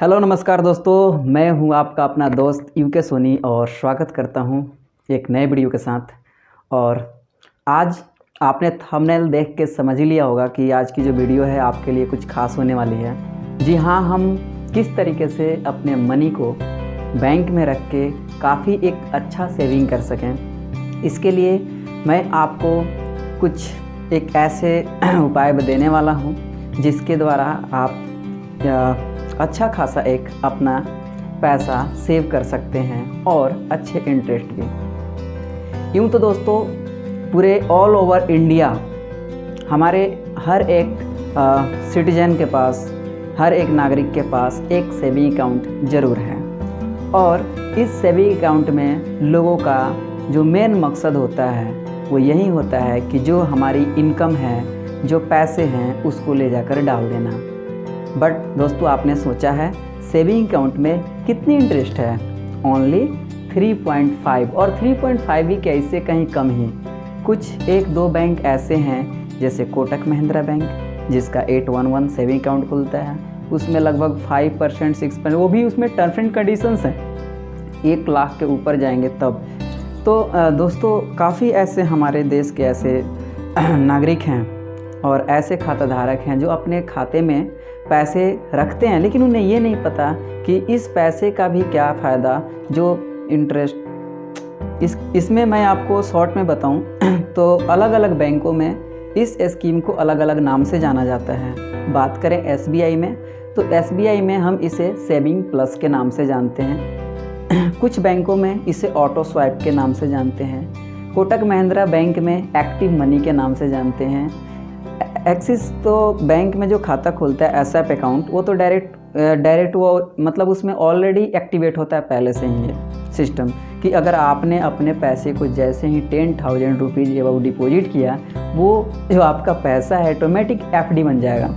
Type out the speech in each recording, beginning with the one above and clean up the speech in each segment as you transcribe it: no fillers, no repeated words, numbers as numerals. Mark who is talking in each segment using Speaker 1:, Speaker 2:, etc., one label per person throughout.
Speaker 1: Hello नमस्कार दोस्तों, मैं हूं आपका अपना दोस्त यूके सोनी और स्वागत करता हूं एक नए वीडियो के साथ। और आज आपने थंबनेल देख के समझ ही लिया होगा कि आज की जो वीडियो है आपके लिए कुछ खास होने वाली है। जी हाँ, हम किस तरीके से अपने मनी को बैंक में रख के काफ़ी एक अच्छा सेविंग कर सकें, इसके लिए मैं आपको कुछ एक ऐसे उपाय देने वाला हूँ जिसके द्वारा आप अच्छा खासा एक अपना पैसा सेव कर सकते हैं और अच्छे इंटरेस्ट भी। यूँ तो दोस्तों पूरे ऑल ओवर इंडिया हमारे हर एक सिटीजन के पास, हर एक नागरिक के पास एक सेविंग अकाउंट ज़रूर है। और इस सेविंग अकाउंट में लोगों का जो मेन मकसद होता है वो यही होता है कि जो हमारी इनकम है, जो पैसे हैं, उसको ले जाकर डाल देना। बट दोस्तों, आपने सोचा है सेविंग अकाउंट में कितनी इंटरेस्ट है? ओनली 3.5। और 3.5 भी क्या, इससे कहीं कम ही। कुछ एक दो बैंक ऐसे हैं जैसे कोटक महिंद्रा बैंक, जिसका 811 सेविंग अकाउंट खुलता है, उसमें लगभग 5% 6%, वो भी उसमें टर्म्स एंड कंडीशंस हैं, 1 लाख के ऊपर जाएंगे तब। तो दोस्तों काफ़ी ऐसे हमारे देश के ऐसे नागरिक हैं और ऐसे खाताधारक हैं जो अपने खाते में पैसे रखते हैं, लेकिन उन्हें ये नहीं पता कि इस पैसे का भी क्या फ़ायदा, जो इंटरेस्ट इसमें मैं आपको शॉर्ट में बताऊं तो अलग अलग बैंकों में इस स्कीम को अलग अलग नाम से जाना जाता है। बात करें एसबीआई में, तो एसबीआई में हम इसे सेविंग प्लस के नाम से जानते हैं। कुछ बैंकों में इसे ऑटो स्वाइप के नाम से जानते हैं। कोटक महिंद्रा बैंक में एक्टिव मनी के नाम से जानते हैं। एक्सिस तो बैंक में जो खाता खोलता है एसएप अकाउंट, वो तो डायरेक्ट वो मतलब उसमें ऑलरेडी एक्टिवेट होता है पहले से ही ये सिस्टम कि अगर आपने अपने पैसे को जैसे ही 10,000 रुपीज़ एबव डिपॉजिट किया, वो जो आपका पैसा है ऑटोमेटिक एफडी बन जाएगा।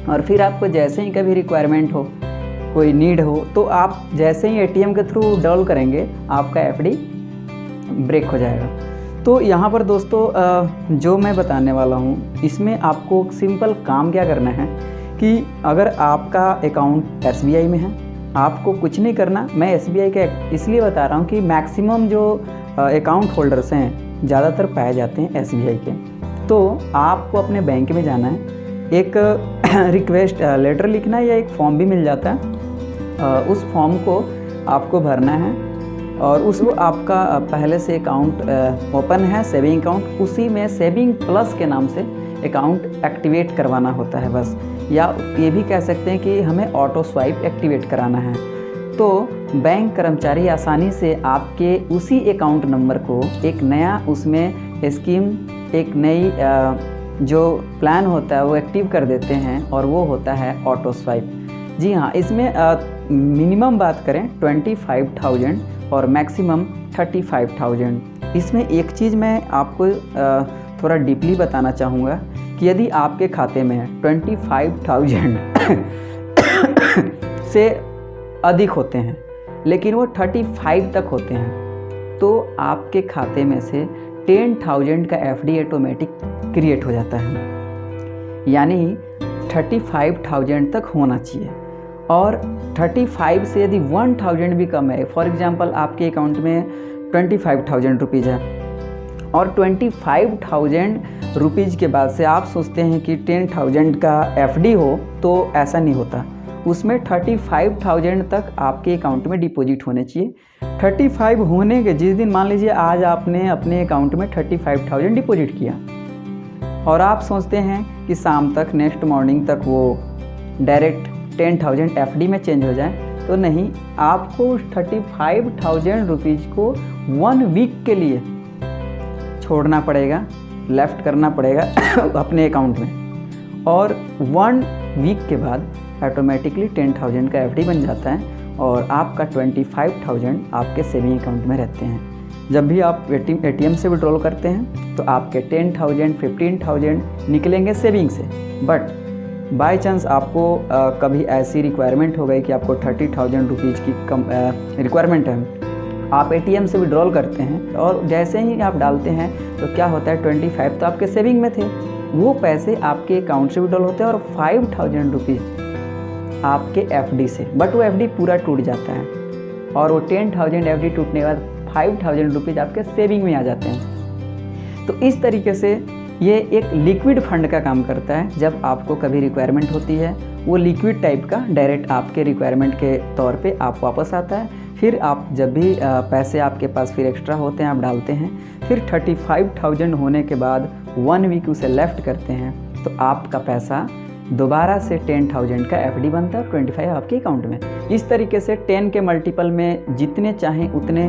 Speaker 1: और फिर आपको जैसे ही कभी रिक्वायरमेंट हो, कोई नीड हो, तो आप जैसे ही एटीएम के थ्रू डाउन करेंगे आपका एफडी ब्रेक हो जाएगा। तो यहाँ पर दोस्तों जो मैं बताने वाला हूँ, इसमें आपको सिंपल काम क्या करना है कि अगर आपका अकाउंट एसबीआई में है, आपको कुछ नहीं करना। मैं एसबीआई का इसलिए बता रहा हूँ कि मैक्सिमम जो अकाउंट होल्डर्स हैं ज़्यादातर पाए जाते हैं एसबीआई के। तो आपको अपने बैंक में जाना है, एक रिक्वेस्ट लेटर लिखना है या एक फॉर्म भी मिल जाता है, उस फॉर्म को आपको भरना है और उसको आपका पहले से अकाउंट ओपन है सेविंग अकाउंट, उसी में सेविंग प्लस के नाम से अकाउंट एक्टिवेट करवाना होता है बस। या ये भी कह सकते हैं कि हमें ऑटो स्वाइप एक्टिवेट कराना है। तो बैंक कर्मचारी आसानी से आपके उसी अकाउंट नंबर को एक नया उसमें स्कीम, एक नई जो प्लान होता है वो एक्टिव कर देते हैं और वो होता है ऑटो स्वाइप। जी हाँ, इसमें मिनिमम बात करें 25,000 और मैक्सिमम 35,000। इसमें एक चीज़ मैं आपको थोड़ा डीपली बताना चाहूँगा कि यदि आपके खाते में 25,000 से अधिक होते हैं लेकिन वो 35 तक होते हैं, तो आपके खाते में से 10,000 का एफडी ऑटोमेटिक क्रिएट हो जाता है। यानी 35,000 तक होना चाहिए। और 35 से यदि 1,000 भी कम है, फॉर एग्जांपल आपके अकाउंट में 25,000 रुपीज़ है और 25,000 रुपीज़ के बाद से आप सोचते हैं कि 10,000 का एफडी हो, तो ऐसा नहीं होता। उसमें 35,000 तक आपके अकाउंट में डिपॉजिट होने चाहिए। 35 होने के जिस दिन, मान लीजिए आज आपने अपने अकाउंट में 35,000 डिपॉजिट किया और आप सोचते हैं कि शाम तक, नेक्स्ट मॉर्निंग तक वो डायरेक्ट 10,000 एफडी में चेंज हो जाए, तो नहीं। आपको 35,000 रुपीज़ को 1 वीक के लिए छोड़ना पड़ेगा, लेफ्ट करना पड़ेगा अपने अकाउंट में, और 1 वीक के बाद ऑटोमेटिकली 10,000 का एफडी बन जाता है और आपका 25,000 आपके सेविंग अकाउंट में रहते हैं। जब भी आप एटीएम से विड्रॉल करते हैं तो आपके 10,000 15,000 निकलेंगे सेविंग से। बट बाय चांस आपको कभी ऐसी रिक्वायरमेंट हो गई कि आपको 30,000 रुपीज़ की कम रिक्वायरमेंट है, आप एटीएम से विड्रॉल करते हैं और जैसे ही आप डालते हैं तो क्या होता है, 25 तो आपके सेविंग में थे, वो पैसे आपके अकाउंट से विड्रॉल होते हैं और 5,000 रुपीज़ आपके एफडी से, बट वो एफडी पूरा टूट जाता है और वो 10,000 एफडी टूटने के बाद 5,000 रुपीज़ आपके सेविंग में आ जाते हैं। तो इस तरीके से ये एक लिक्विड फंड का काम करता है। जब आपको कभी रिक्वायरमेंट होती है, वो लिक्विड टाइप का डायरेक्ट आपके रिक्वायरमेंट के तौर पे आप वापस आता है। फिर आप जब भी पैसे आपके पास फिर एक्स्ट्रा होते हैं आप डालते हैं, फिर 35,000 होने के बाद 1 वीक उसे लेफ्ट करते हैं, तो आपका पैसा दोबारा से 10,000 का एफडी बनता है और 25 आपके अकाउंट में। इस तरीके से 10 के मल्टीपल में जितने चाहें उतने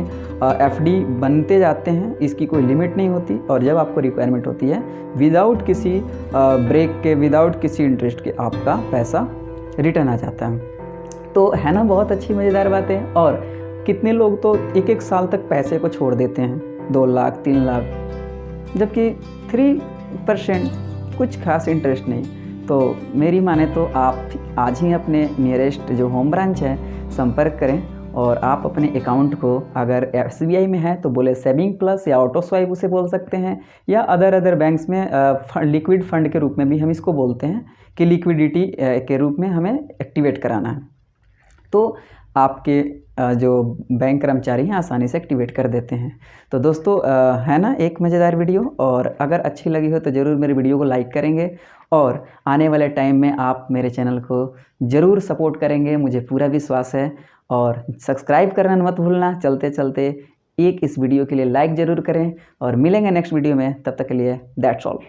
Speaker 1: एफडी बनते जाते हैं, इसकी कोई लिमिट नहीं होती। और जब आपको रिक्वायरमेंट होती है, विदाउट किसी ब्रेक के, विदाउट किसी इंटरेस्ट के आपका पैसा रिटर्न आ जाता है। तो है ना बहुत अच्छी मज़ेदार बात है। और कितने लोग तो 1-1 साल तक पैसे को छोड़ देते हैं, 2 लाख 3 लाख, जबकि 3% कुछ खास इंटरेस्ट नहीं। तो मेरी माने तो आप आज ही अपने नियरेस्ट जो होम ब्रांच है संपर्क करें और आप अपने अकाउंट को, अगर SBI में है तो बोले सेविंग प्लस या ऑटो स्वाइप उसे बोल सकते हैं, या अदर बैंक्स में लिक्विड फंड के रूप में भी हम इसको बोलते हैं कि लिक्विडिटी के रूप में हमें एक्टिवेट कराना है। तो आपके जो बैंक कर्मचारी हैं आसानी से एक्टिवेट कर देते हैं। तो दोस्तों है ना एक मज़ेदार वीडियो, और अगर अच्छी लगी हो तो ज़रूर मेरे वीडियो को लाइक करेंगे और आने वाले टाइम में आप मेरे चैनल को ज़रूर सपोर्ट करेंगे, मुझे पूरा विश्वास है। और सब्सक्राइब करना मत भूलना। चलते चलते एक इस वीडियो के लिए लाइक ज़रूर करें और मिलेंगे नेक्स्ट वीडियो में। तब तक के लिए दैट्स ऑल।